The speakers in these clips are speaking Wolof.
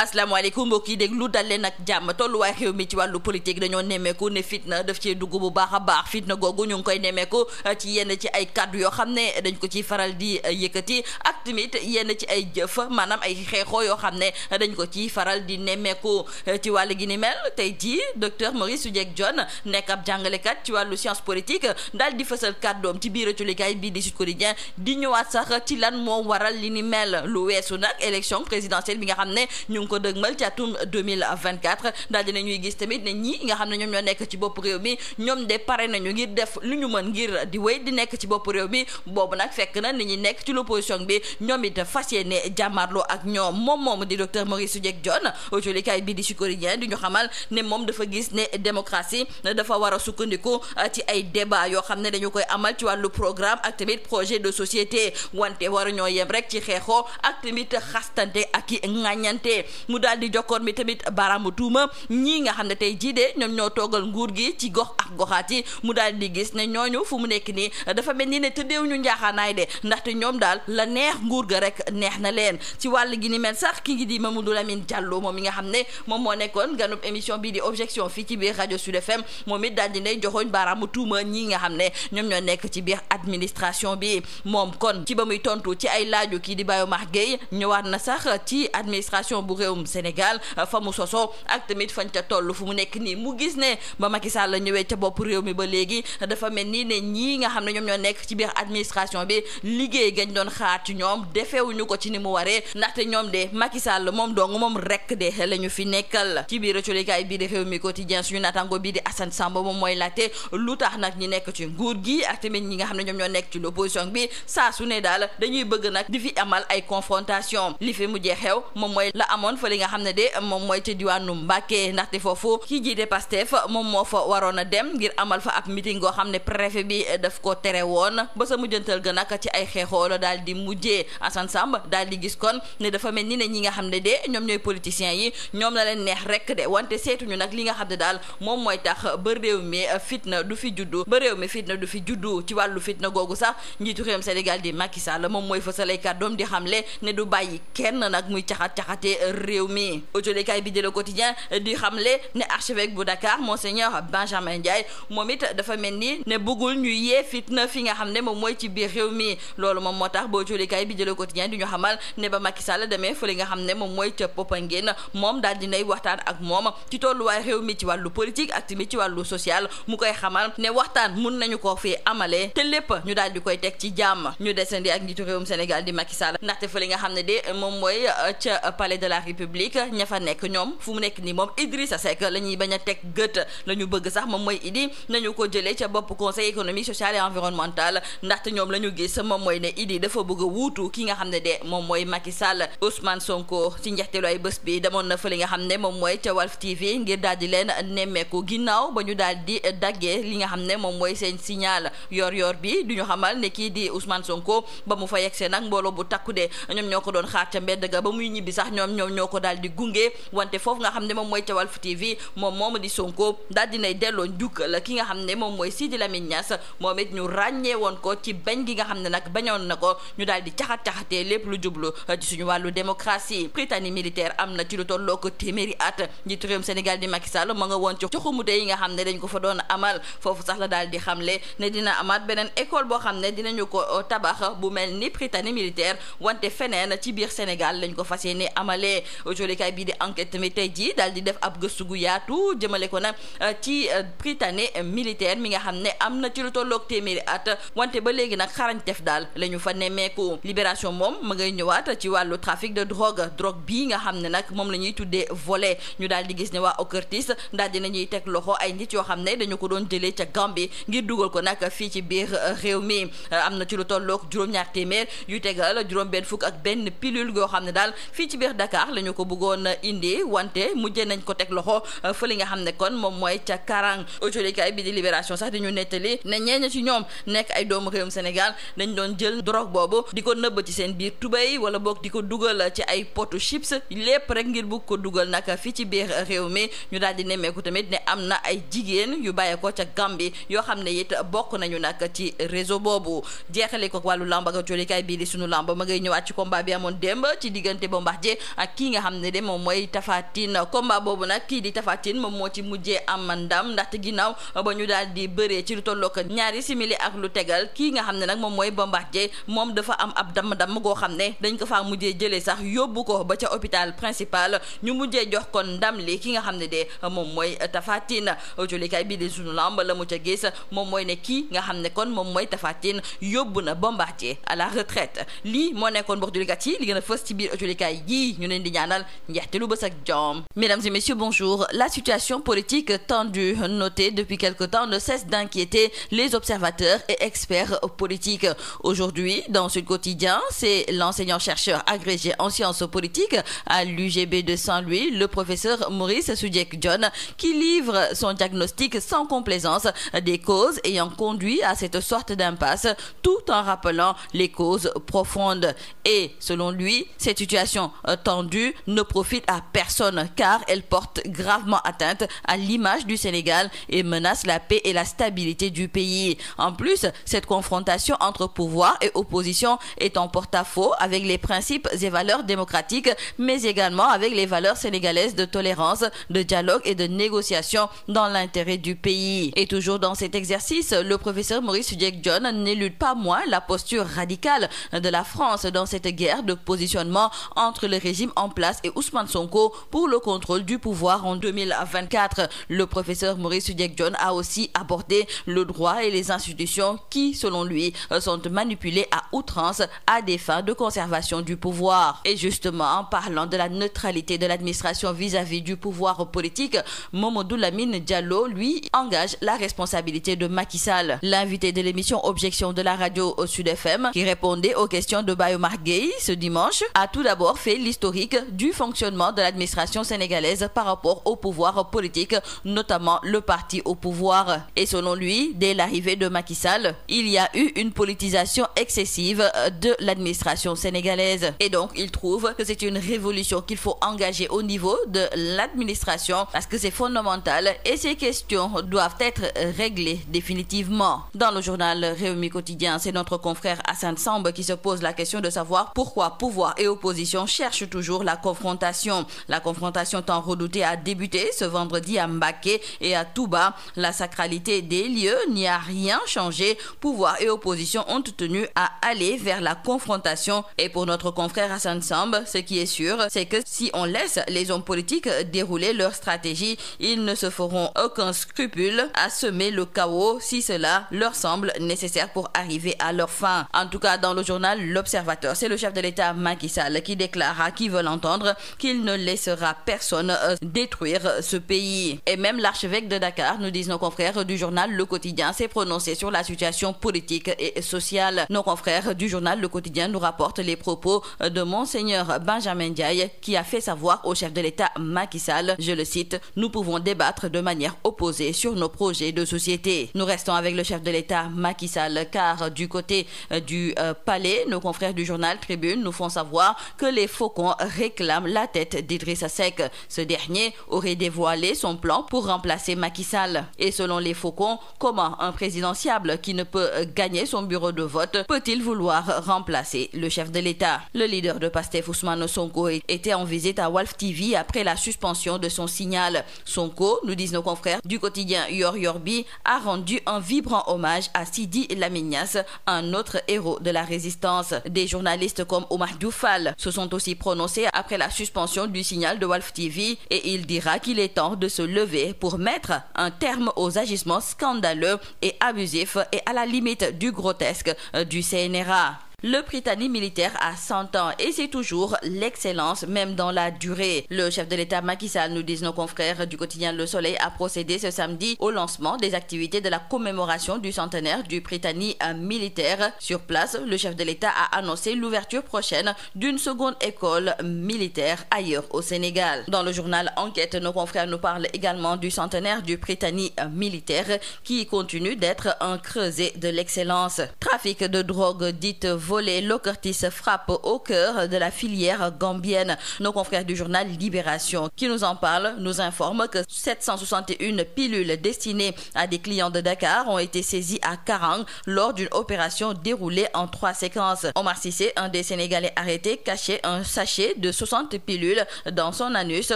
asalaamaaleykum mbokk yi déglu dal leen ak jàmm tolluwaay réew mi ci wàllu politique dañoo nemmeeku ne fitna daf cee dugg bu baax a baax fitna googu ñu ngi koy nemmeeku ci yenn ci ay kàddu yoo xam ne dañ ko ciy faral di yëkkati ak tamit yenn ci ay jëf maanaam ay xeexoo yoo xam ne dañ ko ciy faral di nemmeeku ci wàllu gi ni mel tey jii docteur Maurice Soudieck Dione nekk ab jàngalekat ci wàllu science politique daal di fësal kàddoom ci biir culikaay bii di Sud Quotidien di ñëwaat sax ci lan moo waral li ni mel lu weesu nag élection présidentielle bi nga xam ne ñu ngi ko dëgmal ci atum 2024 daal dina ñuy gis tamit ne ñi nga xam ne ñoom ñoo nekk ci bopp réew mi ñoom de pare nañu ngir def lu ñu mën ngir di wéy di nekk ci bopp réew mi boobu nag fekk na ni ñi nekk ci l'opposition bi ñoom it fas yéene jàmmarloo ak ñoom moom di docteur Maurice Soudieck Dione autolikaay bi di Sud Quotidien di ñu xamal ne moom dafa gis ne démocratie dafa war a sukkandiku ci ay débat yoo xam ne dañu koy amal ci wàllu programme ak tamit projet de société wante war ñoo yem rek ci xeexoo ak tamit xastante ak i ŋàññante mu daal di jokkoon mi tamit baaraamu tuuma ñii nga xam ne tey jii de ñoom ñoo toogal nguur gi ci gox ak goxaat yi mu daal di gis ne ñooñu fu mu nekk nii dafa mel ni ne tëddeew ñu njaaxaanaay de ndaxte ñoom daal la neex nguur ga rek neex na leen ci wàll gi ni mel sax ki ngi di Mamadou Lamine Diallo moom mi nga xam ne moom moo nekkoon ganub émission bii di objection fii ci biir rajo Sud FM moom it daal di ne joxoñ baaraamu tuuma ñii nga xam ne ñoom ñoo nekk ci biir administration bi moom kon ci ba muy tontu ci ay laaju kii di Bayo Max Gueye ñëwaat na sax ci administration bu réewum Sénégal fa mu soso ak tamit fañ ca toll fu mu nekk nii mu gis ne ba Macky Sall la ñëwee ca bopp réew mi ba léegi dafa mel ni ne ñii nga xam ne ñoom ñoo nekk ci biir administration bi liggéey gañ doon xaar ci ñoom defeewuñu ko ci ni mu waree ndaxte ñoom de Macky Sall moom dong moom rek de la ñu fi nekkal ci biir colikaay bii di réew mi quotidien suñu naataango bii di Assane Samba moom mooy laajte lu tax nag ñi nekk ci nguur gi ak tamit ñi nga xam ne ñoom ñoo nekk ci l'opposition bi saa su ne daal dañuy bëgg nag di fi amal ay confrontation li fi mujjee xew moom mooy la amoon fa li nga xam ne de moom mooy ca diwaanu Mbàkke ndaxte foofu ki jiite Pastef moom moo fa waroon a dem ngir amal fa ab meeting goo xam ne préfet bi daf ko tere woon ba sa mujjantal ga nag ci ay xeexoo la daal di mujjee Assane Samb daal di gis kon ne dafa mel ni ne ñi nga xam ne de ñoom ñooy politiciens yi ñoom la leen neex rek de wante seetuñu nag li nga xam ne daal moom mooy tax ba réew mi fitna du fi juddu ba réew mi fitna du fi juddu ci wàllu fitna googu sax njiitu réewum Sénégal di Macky Sall moom mooy fësalay kàddoom di xamle ne du bàyyi kenn nag muy caxat-caxatee réew mi autolikaay bi di Le Quotidien di xamle ne archevêque bu Dakar monseigneur Benjamin Ndiaye moom it dafa mel ni ne bëggul ñu yee fitna fi nga xam ne moom mooy ci biir réew mi loolu moom moo tax ba autolikaay bi di Le Quotidien di ñu xamal ne ba Macky Sall demee fa li nga xam ne moom mooy ca Popenguine moom daal dinay waxtaan ak moom ci tolluwaay réew mi ci wàllu politique ak tamit ci wàllu social mu koy xamal ne waxtaan mun nañu ko fi amalee te lépp ñu daal di koy teg ci jàmm ñu desandi ak njiitu réewum Sénégal di Macky Sall ndaxte fa li nga xam ne de moom mooy ca palais de la République ña fa nekk ñoom fu mu nekk nii moom Idrissa Seck la ñuy bañ a teg gët la ñu bëgg sax moom mooy Idi nañu ko jëlee ca bopp conseil économique social et environnemental ndaxte ñoom la ñu gis moom mooy ne Idi dafa bëgg a wuutu ki nga xam ne de moom mooy Macky Sall Ousmane Sonko ci njeexteelu ay bés bi demoon na fa li nga xam ne moom mooy ca Walf TV ngir daal di leen nemmeeku ginnaaw ba ñu daal di daggee li nga xam ne moom mooy seen signal yor bi du ñu xamal ne kii di Ousmane Sonko ba mu fa yegsee nag mbooloo bu takku de ñoom ñoo ko doon xaar ca mbedd ga ba muy ñibbi sax ñoom ñoo ko daal di gunge wante foofu nga xam ne moom mooy ca Walf TV moom di Sonko daal dinay delloo njukkal ki nga xam ne moom mooy Sidi Lamine Niass moom it ñu ràññee woon ko ci bañ gi nga xam ne nag bañoon na ko ñu daal di caxat-caxatee lépp lu jublu ci suñu wàllu démocratie Prytanée militaire am na ci lu tolloo ko téeméeri at njiitu réewum Sénégal di Macky Sall ma nga woon ci xumute yi nga xam ne dañ ko fa doon amal foofu sax la daal di xamle ne dina amaat beneen école boo xam ne dinañu ko tabax bu mel ni Prytanée militaire wante feneen ci biir Sénégal lañ ko fas yéene amalee jolikaay bii di enquête tamit tey jii daal di def ab gëstu gu yaatu jëmale ko nag ci Prytanée militaire mi nga xam ne am na ci lu tolloog téeméeri at wante ba léegi nag xarañtef daal la ñu fa nemmeeku libération moom ma ngay ñëwaat ci wàllu trafic de drogue bii nga xam ne nag moom la ñuy tuddee volet ñu daal di gis ne waa OCRTIS daal di nañuy teg loxo ay nit yoo xam ne dañu ko doon jëlee ca Gambie ngir dugal ko nag fii ci biir réew mi am na ci lu tolloog juróom-ñaar téeméer yu tegal juróom-benn fukk ak benn pilule yoo xam ne daal fii ci biir Dakar la ñu ko bëggoon indi wante mujjee nañ ko teg loxo fa li nga xam ne kon moom mooy ca Karang autolikaay bi di libération sax dañu nettali ne ñeeña ci ñoom nekk ay doomu réewum Sénégal dañ doon jël drogue boobu di ko nëbb ci seen biir tubéy wala boog di ko dugal ci ay potu chips lépp rek ngir bugg ko dugal nag fii ci biir réew mi ñu daal di nemmeeku tamit ne am na ay jigéen yu bàyyee ko ca Gambie yoo xam ne it bokk nañu nag ci réseau boobu jeexale ko wàllu lamb ak jolikaay bii di sunu lamb ma ngay ñëwaat ci combat bi amoon démb ci diggante Bombardier ak kii nga xam ne de moom mooy Tapha Tine. Combat boobu nag kii di Tapha Tine moom moo ci mujjee am ndam ndaxte ginnaaw ba ñu daal di bëree ci lu tollook ñaari simili ak lu tegal kii nga xam ne nag moom mooy Bombardier moom dafa am ab damm-damm goo xam ne dañ ko faa mujjee jëlee sax yóbbu ko ba ca hôpital principal ñu mujjee jox kon ndam li ki nga xam ne de moom mooy Tapha Tine. Jolikaay bii di sunu lamb la mu ca gis moom mooy ne kii nga xam ne kon moom mooy Tapha Tine yóbbu na Bombardier à la retraite. lii moo nekkoon mbokk julikat yi li gën a fës ci biir jolikaay yii ñu leen di ñaanal njeexte lu bës ak jom. Mesdames et messieurs, bonjour. La situation politique tendue notée depuis quelque temps ne cesse d'inquiéter les observateurs et experts politiques. Aujourd'hui, dans Sud Quotidien, c'est l'enseignant-chercheur agrégé en sciences politiques à l'UGB de Saint-Louis, le professeur Maurice Soudieck-Dione, qui livre son diagnostic sans complaisance des causes ayant conduit à cette sorte d'impasse, tout en rappelant les causes profondes. Et selon lui, cette situation tendue ne profite à personne car elle porte gravement atteinte à l'image du Sénégal et menace la paix et la stabilité du pays. En plus, cette confrontation entre pouvoir et opposition est en porte-à-faux avec les principes et valeurs démocratiques, mais également avec les valeurs sénégalaises de tolérance, de dialogue et de négociation dans l'intérêt du pays. Et toujours dans cet exercice, le professeur Maurice Soudieck-Dione n'élude pas moins la posture radicale de la France dans cette guerre de positionnement entre le régime en place et Ousmane Sonko pour le contrôle du pouvoir en 2024. Le professeur Maurice Soudieck-Dione a aussi abordé le droit et les institutions qui, selon lui, sont manipulées à outrance à des fins de conservation du pouvoir. Et justement, en parlant de la neutralité de l'administration vis-à-vis du pouvoir politique, Mamadou Lamine Diallo, lui, engage la responsabilité de Macky Sall. L'invité de l'émission Objection de la radio au Sud FM, qui répondait aux questions de Bayomar Gueye ce dimanche, a tout d'abord fait l'historique du fonctionnement de l'administration sénégalaise par rapport au pouvoir politique, notamment le parti au pouvoir. Et selon lui, dès l'arrivée de Macky Sall, il y a eu une politisation excessive de l'administration sénégalaise. Et donc, il trouve que c'est une révolution qu'il faut engager au niveau de l'administration parce que c'est fondamental et ces questions doivent être réglées définitivement. Dans le journal Rewmi Quotidien, c'est notre confrère Hassan Samb qui se pose la question de savoir pourquoi pouvoir et opposition cherchent toujours la confrontation. La confrontation tant redoutée a débuté ce vendredi à Mbacké et à Touba. La sacralité des lieux n'y a rien changé. Pouvoir et opposition ont tenu à aller vers la confrontation. Et pour notre confrère Hassan Samb, ce qui est sûr, c'est que si on laisse les hommes politiques dérouler leur stratégie, ils ne se feront aucun scrupule à semer le chaos si cela leur semble nécessaire pour arriver à leur fin. En tout cas, dans le journal L'Observateur, c'est le chef de l'État Macky Sall qui déclare à qui veut l'entendre qu'il ne laissera personne détruire ce pays. Et même l'archevêque de Dakar, nous disent nos confrères du journal Le Quotidien, s'est prononcé sur la situation politique et sociale. Nos confrères du journal Le Quotidien nous rapportent les propos de Monseigneur Benjamin Ndiaye qui a fait savoir au chef de l'État Macky Sall, je le cite, « Nous pouvons débattre de manière opposée sur nos projets de société ». Nous restons avec le chef de l'État Macky Sall car du côté du palais, nos confrères du journal Tribune nous font savoir que les Faucons réclament la tête d'Idrissa Seck. Ce dernier aurait dévoilé son plan pour remplacer Macky Sall. Et selon les Faucons, comment un présidentiable qui ne peut gagner son bureau de vote peut-il vouloir remplacer le chef de l'État? Le leader de Pastef, Ousmane Sonko, était en visite à Walf TV après la suspension de son signal. Sonko, nous disent nos confrères du quotidien Yor Yorbi, a rendu un vibrant hommage à Sidi Lamine Niasse, un autre héros de la résistance. Des journalistes comme Omar Dioufal se sont aussi prononcés après la suspension du signal de Walf TV et il dira qu'il est temps de se lever pour mettre un terme aux agissements scandaleux et abusifs et à la limite du grotesque du CNRA. Le Prytanée militaire a 100 ans et c'est toujours l'excellence même dans la durée. Le chef de l'État Macky Sall, nous disent nos confrères du quotidien Le Soleil, a procédé ce samedi au lancement des activités de la commémoration du centenaire du Prytanée militaire. Sur place, le chef de l'État a annoncé l'ouverture prochaine d'une seconde école militaire ailleurs au Sénégal. Dans le journal Enquête, nos confrères nous parlent également du centenaire du Prytanée militaire qui continue d'être un creuset de l'excellence. Trafic de drogue dite volé Lokertis frappe au cœur de la filière gambienne. Nos confrères du journal Libération qui nous en parlent nous informent que 761 pilules destinées à des clients de Dakar ont été saisies à Karang lors d'une opération déroulée en 3 séquences. Omar Cissé, un des Sénégalais arrêtés, cachait un sachet de 60 pilules dans son anus.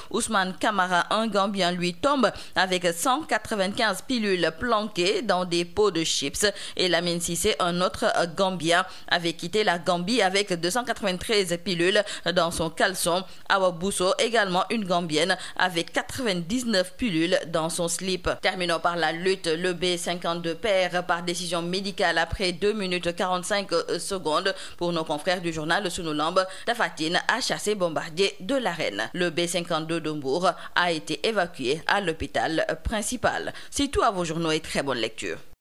Ousmane Camara, un Gambien, lui tombe avec 195 pilules planquées dans des pots de chips. Et Lamine Cissé, un autre Gambien, avait quitté la Gambie avec 293 pilules dans son caleçon. Awa Bousso, également une Gambienne, avec 99 pilules dans son slip. Terminons par la lutte. Le B52 perd par décision médicale après 2 minutes 45 secondes. Pour nos confrères du journal Sunu Lamb, Tapha Tine a chassé Bombardier de l'arène. Le B52 de Mbour a été évacué à l'hôpital principal. C'est tout à vos journaux et très bonne lecture.